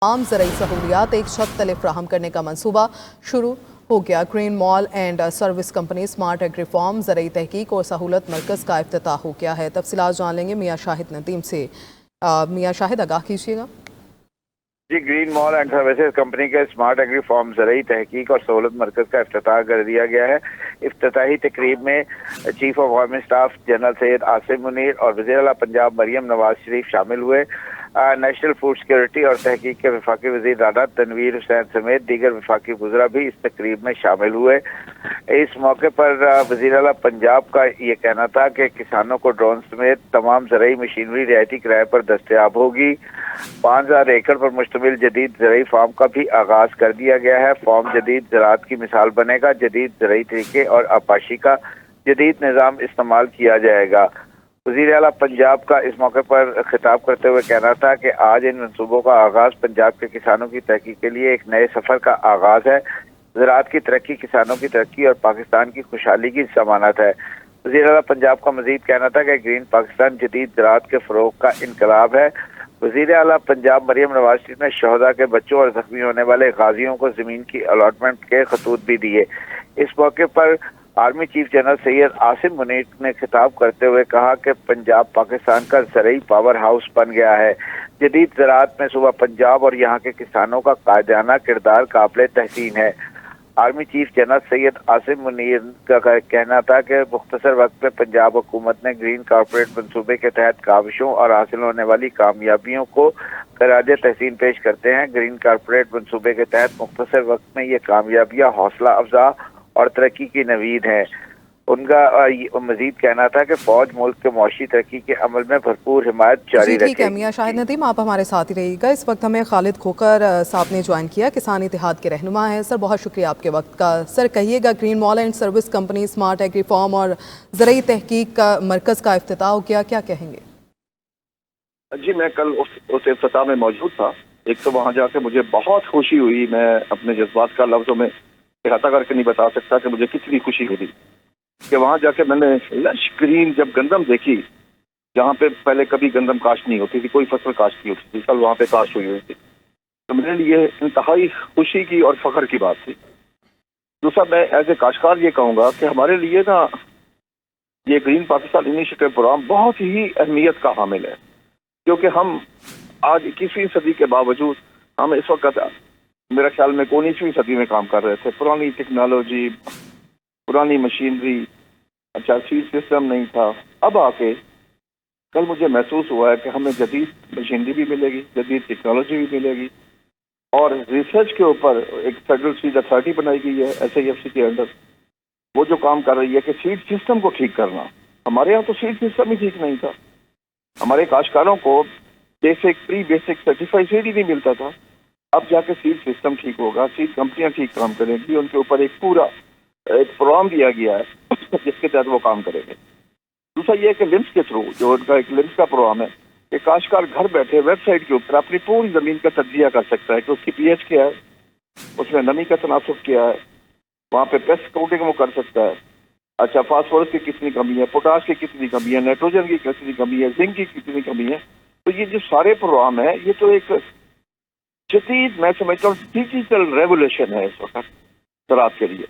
तमाम ज़रूरी सहूलियात एक छत तले फ्राहम करने का मंसूबा शुरू हो गया। Green mall and service company smart agri farm ज़रूरी तहकीक और सहूलत मरकज़ का इफ्तिताह हो गया है। तफसीलात जान लेंगे मियाँ शाहिद नदीम से। मियाँ शाहिद, आगाह कीजिएगा। जी, green mall and services company के स्मार्ट एग्री फार्म ज़रूरी तहकीक और सहूलत मरकज़ का इफ्तिताह कर दिया गया है। इफ्तिताही तकरीब में chief of army staff general Syed Asim Munir और वज़ीर आला पंजाब मरियम नवाज शरीफ शामिल हुए। नेशनल फूड सिक्योरिटी और तहकीक के वफाकी वज़ीर राना तनवीर हुसैन समेत दीगर वफाकी वज़रा भी इस तकरीब में शामिल हुए। इस मौके पर वज़ीर आला पंजाब का ये कहना था कि किसानों को ड्रोन समेत तमाम ज़रूरी मशीनरी रियायती किराए पर दस्तयाब होगी। 5000 एकड़ पर मुश्तमिल जदीद ज़रूरी फार्म का भी आगाज कर दिया गया है। फार्म जदीद ज़राअत की मिसाल बनेगा। जदीद ज़रूरी तरीके और आपाशी का जदीद निज़ाम इस्तेमाल किया जाएगा। वज़ीर आला पंजाब का इस मौके पर खिताब करते हुए कहना था कि आज इन मनसूबों का आगाज पंजाब के किसानों की तरक्की के लिए एक नए सफर का आगाज है। ज़राअत की तरक्की किसानों की तरक्की और पाकिस्तान की खुशहाली की ज़मानत है। वज़ीर आला पंजाब का मज़ीद कहना था कि ग्रीन पाकिस्तान जदीद ज़राअत के फ़रोग़ का इनकलाब है। वज़ीर आला पंजाब मरियम नवाज शरीफ ने शहदा के बच्चों और जख्मी होने वाले गाजियों को ज़मीन की अलॉटमेंट के खतूत भी दिए। इस मौके पर army chief general Syed Asim Munir ने खिताब करते हुए कहा कि पंजाब पाकिस्तान का ज़रूरी पावर हाउस बन गया है। जदीद ज़राअत में सूबा पंजाब और यहाँ के किसानों का कायदाना किरदार काबिल तहसीन है। Army chief general Syed Asim Munir का कहना था कि मुख्तसर वक्त में पंजाब हुकूमत ने ग्रीन कॉर्पोरेट मंसूबे के तहत काविशों और हासिल होने वाली कामयाबियों को खराज तहसीन पेश करते हैं। ग्रीन कॉर्पोरेट मंसूबे के तहत मुख्तसर वक्त में ये कामयाबियाँ हौसला अफजा और तरक्की की नवीद है। उनका मजीद कहना था कि फौज मुल्क के मुआशी तरक्की के अमल में भरपूर हिमायत जारी रखेगी। ठीक है मियाँ शाहिद नदीम, आप हमारे साथ ही रहिएगा। इस वक्त हमें खालिद खोकर साहब ने ज्वाइन किया, किसान इत्तेहाद के रहनुमा हैं। सर, बहुत शुक्रिया आपके वक्त का। सर, कहिएगा, green mall and service company smart agri farm और ज़रूरी तहकीक का मरकज़ का इफ्तिताह हो गया, क्या कहेंगे? जी, मैं कल उस इफ्तिताह में मौजूद था। एक तो वहाँ जाके मुझे बहुत खुशी हुई। मैं अपने जज्बात का लफ्ज़ों में इहाता करके नहीं बता सकता कि मुझे कितनी खुशी हुई कि वहाँ जाके मैंने लश ग्रीन जब गंदम देखी, जहाँ पे पहले कभी गंदम काश्त नहीं होती थी, कोई फसल काश्त नहीं होती थी, कल वहाँ पे काश्त हुई थी। तो मेरे लिए इंतहाई खुशी की और फख्र की बात थी। दूसरा, मैं एज ए काश्तकार ये कहूँगा कि हमारे लिए ना ये ग्रीन पाकिस्तान इनिशिएटिव प्रोग्राम बहुत ही अहमियत का हामिल है, क्योंकि हम आज 21वीं सदी के बावजूद हम इस वक्त मेरा ख्याल में 19वीं सदी में काम कर रहे थे। पुरानी टेक्नोलॉजी, पुरानी मशीनरी, अच्छा सीड सिस्टम नहीं था। अब आके कल मुझे महसूस हुआ है कि हमें जदीद मशीनरी भी मिलेगी, जदीद टेक्नोलॉजी भी मिलेगी और रिसर्च के ऊपर एक फेडरल सीड अथॉरिटी बनाई गई है SIFC के अंडर। वो जो काम कर रही है कि सीड सिस्टम को ठीक करना। हमारे यहाँ तो सीड सिस्टम ही ठीक नहीं था। हमारे काश्तकारों को प्री बेसिक सर्टिफाइड सीड ही नहीं मिलता था। अब जाके सीड सिस्टम ठीक होगा, सीड कंपनियां ठीक काम करेंगी, उनके ऊपर एक पूरा एक प्रोग्राम दिया गया है जिसके तहत वो काम करेंगे। दूसरा ये है कि लिम्स के थ्रू जो उनका एक लिम्स का प्रोग्राम है कि काश्तकार घर बैठे वेबसाइट के ऊपर अपनी पूरी ज़मीन का तज्जिया कर सकता है कि उसकी pH क्या है, उसमें नमी का तनासुब क्या है, वहाँ पे पेस्ट काउंटिंग वो कर सकता है। अच्छा, फास्फोरस की कितनी कमी है, पोटाश की कितनी कमी है, नाइट्रोजन की कितनी कमी है, जिंक की कितनी कमी है। तो ये जो सारे प्रोग्राम है, ये तो एक जदीद, मैं समझता हूँ डिजिटल रेवोल्यूशन है इस वक्त ज़राअत के लिए।